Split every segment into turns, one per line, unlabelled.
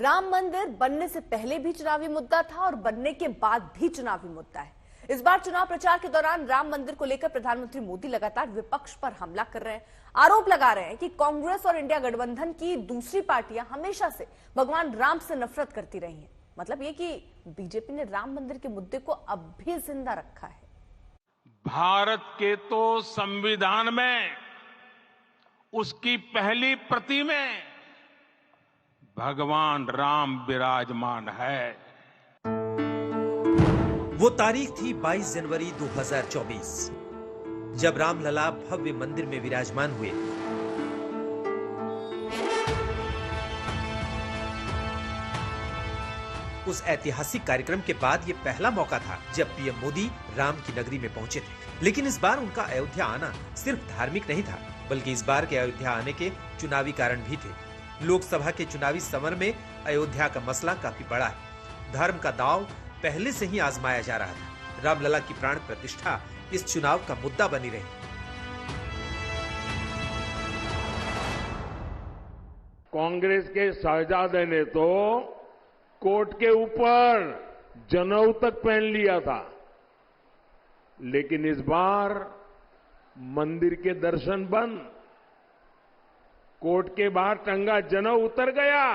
राम मंदिर बनने से पहले भी चुनावी मुद्दा था और बनने के बाद भी चुनावी मुद्दा है। इस बार चुनाव प्रचार के दौरान राम मंदिर को लेकर प्रधानमंत्री मोदी लगातार विपक्ष पर हमला कर रहे हैं। आरोप लगा रहे हैं कि कांग्रेस और इंडिया गठबंधन की दूसरी पार्टियां हमेशा से भगवान राम से नफरत करती रही हैं। मतलब ये कि बीजेपी ने राम मंदिर के मुद्दे को अब भी जिंदा रखा है।
भारत के तो संविधान में उसकी पहली प्रति में भगवान राम विराजमान है।
वो तारीख थी 22 जनवरी 2024, जब रामलला भव्य मंदिर में विराजमान हुए। उस ऐतिहासिक कार्यक्रम के बाद ये पहला मौका था जब पीएम मोदी राम की नगरी में पहुंचे थे। लेकिन इस बार उनका अयोध्या आना सिर्फ धार्मिक नहीं था, बल्कि इस बार के अयोध्या आने के चुनावी कारण भी थे। लोकसभा के चुनावी समर में अयोध्या का मसला काफी बड़ा है। धर्म का दांव पहले से ही आजमाया जा रहा था। रामलला की प्राण प्रतिष्ठा इस चुनाव का मुद्दा बनी रही।
कांग्रेस के शहजादे ने तो कोर्ट के ऊपर जनेऊ तक पहन लिया था, लेकिन इस बार मंदिर के दर्शन बंद, कोर्ट के बाहर टंगा जनेऊ उतर गया।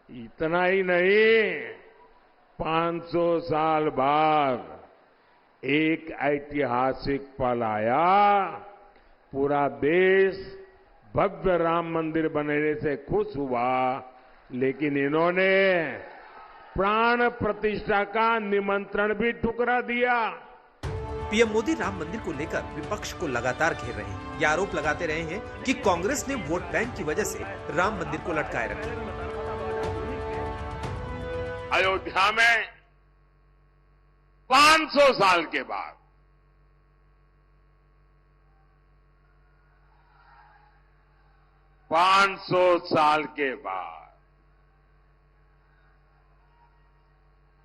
इतना ही नहीं, 500 साल बाद एक ऐतिहासिक पल आया। पूरा देश भव्य राम मंदिर बनने से खुश हुआ, लेकिन इन्होंने प्राण प्रतिष्ठा का निमंत्रण भी ठुकरा दिया।
पीएम मोदी राम मंदिर को लेकर विपक्ष को लगातार घेर रहे हैं। ये आरोप लगाते रहे हैं कि कांग्रेस ने वोट बैंक की वजह से राम मंदिर को लटकाए रखा।
अयोध्या में 500 साल के बाद 500 साल के बाद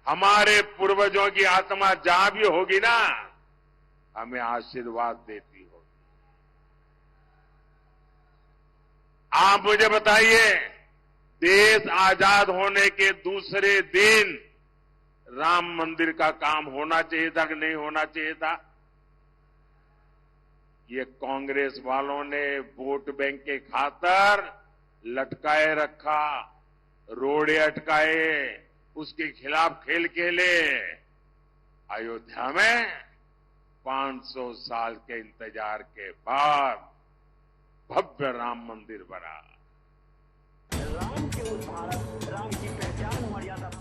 हमारे पूर्वजों की आत्मा जहां भी होगी ना, हमें आशीर्वाद देती होगी। आप मुझे बताइए, देश आजाद होने के दूसरे दिन राम मंदिर का काम होना चाहिए था कि नहीं होना चाहिए था? ये कांग्रेस वालों ने वोट बैंक के खातर लटकाए रखा, रोड़े अटकाए, उसके खिलाफ खेल खेले। अयोध्या में 500 साल के इंतजार के बाद भव्य राम मंदिर बना।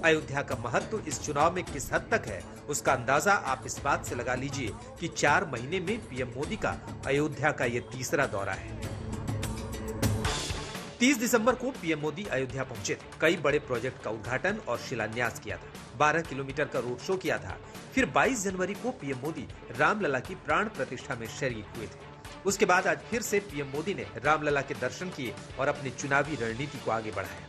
अयोध्या का महत्व इस चुनाव में किस हद तक है, उसका अंदाजा आप इस बात से लगा लीजिए कि 4 महीने में पीएम मोदी का अयोध्या का ये तीसरा दौरा है। 30 दिसंबर को पीएम मोदी अयोध्या पहुंचे थे। कई बड़े प्रोजेक्ट का उद्घाटन और शिलान्यास किया था। 12 किलोमीटर का रोड शो किया था। फिर 22 जनवरी को पीएम मोदी रामलला की प्राण प्रतिष्ठा में शरीक हुए थे। उसके बाद आज फिर से पीएम मोदी ने रामलला के दर्शन किए और अपनी चुनावी रणनीति को आगे बढ़ाया।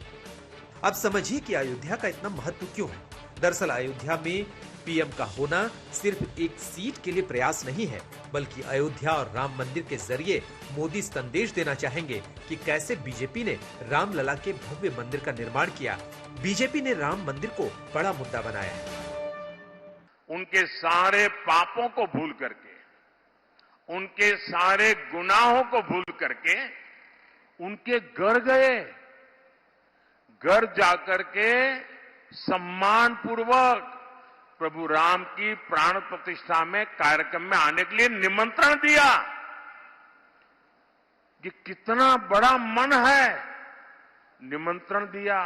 अब समझिए कि अयोध्या का इतना महत्व क्यों है। दरअसल अयोध्या में पीएम का होना सिर्फ एक सीट के लिए प्रयास नहीं है, बल्कि अयोध्या और राम मंदिर के जरिए मोदी संदेश देना चाहेंगे कि कैसे बीजेपी ने रामलला के भव्य मंदिर का निर्माण किया। बीजेपी ने राम मंदिर को बड़ा मुद्दा बनाया है।
उनके सारे पापों को भूल करके, उनके सारे गुनाहों को भूल करके उनके घर गए। घर जाकर के सम्मान पूर्वक प्रभु राम की प्राण प्रतिष्ठा में कार्यक्रम में आने के लिए निमंत्रण दिया। कि कितना बड़ा मन है, निमंत्रण दिया।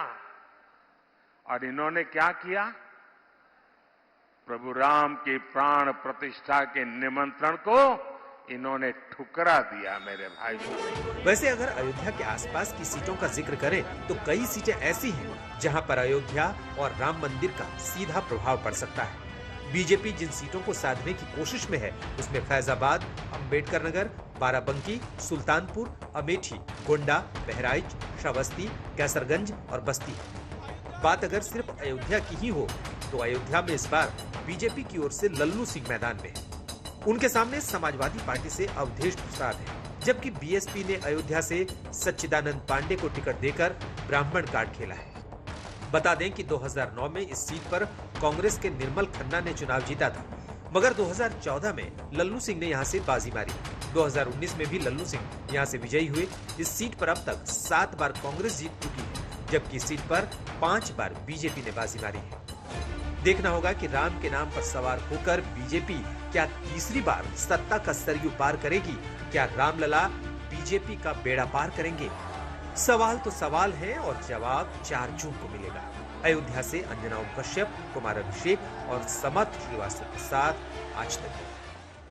और इन्होंने क्या किया? प्रभु राम की प्राण प्रतिष्ठा के निमंत्रण को इन्होंने ठुकरा दिया। मेरे भाई,
वैसे अगर अयोध्या के आसपास की सीटों का जिक्र करें तो कई सीटें ऐसी हैं जहां पर अयोध्या और राम मंदिर का सीधा प्रभाव पड़ सकता है। बीजेपी जिन सीटों को साधने की कोशिश में है उसमें फैजाबाद, अंबेडकर नगर, बाराबंकी, सुल्तानपुर, अमेठी, गोंडा, बहराइच, श्रावस्ती, कैसरगंज और बस्ती है। बात अगर सिर्फ अयोध्या की ही हो तो अयोध्या में इस बार बीजेपी की ओर से लल्लू सिंह मैदान में है। उनके सामने समाजवादी पार्टी से अवधेश प्रसाद है, जबकि बीएसपी ने अयोध्या से सच्चिदानंद पांडे को टिकट देकर ब्राह्मण कार्ड खेला है। बता दें कि 2009 में इस सीट पर कांग्रेस के निर्मल खन्ना ने चुनाव जीता था, मगर 2014 में लल्लू सिंह ने यहां से बाजी मारी। 2019 में भी लल्लू सिंह यहां से विजयी हुए। इस सीट पर अब तक 7 बार कांग्रेस जीत चुकी है, जबकि इस सीट पर 5 बार बीजेपी ने बाजी मारी है। देखना होगा कि राम के नाम पर सवार होकर बीजेपी क्या तीसरी बार सत्ता का सरयू पार करेगी? क्या रामलला बीजेपी का बेड़ा पार करेंगे? सवाल तो सवाल है और जवाब 4 जून को मिलेगा। अयोध्या से अंजना कश्यप, कुमार अभिषेक और समर्थ श्रीवास्तव के साथ आज तक।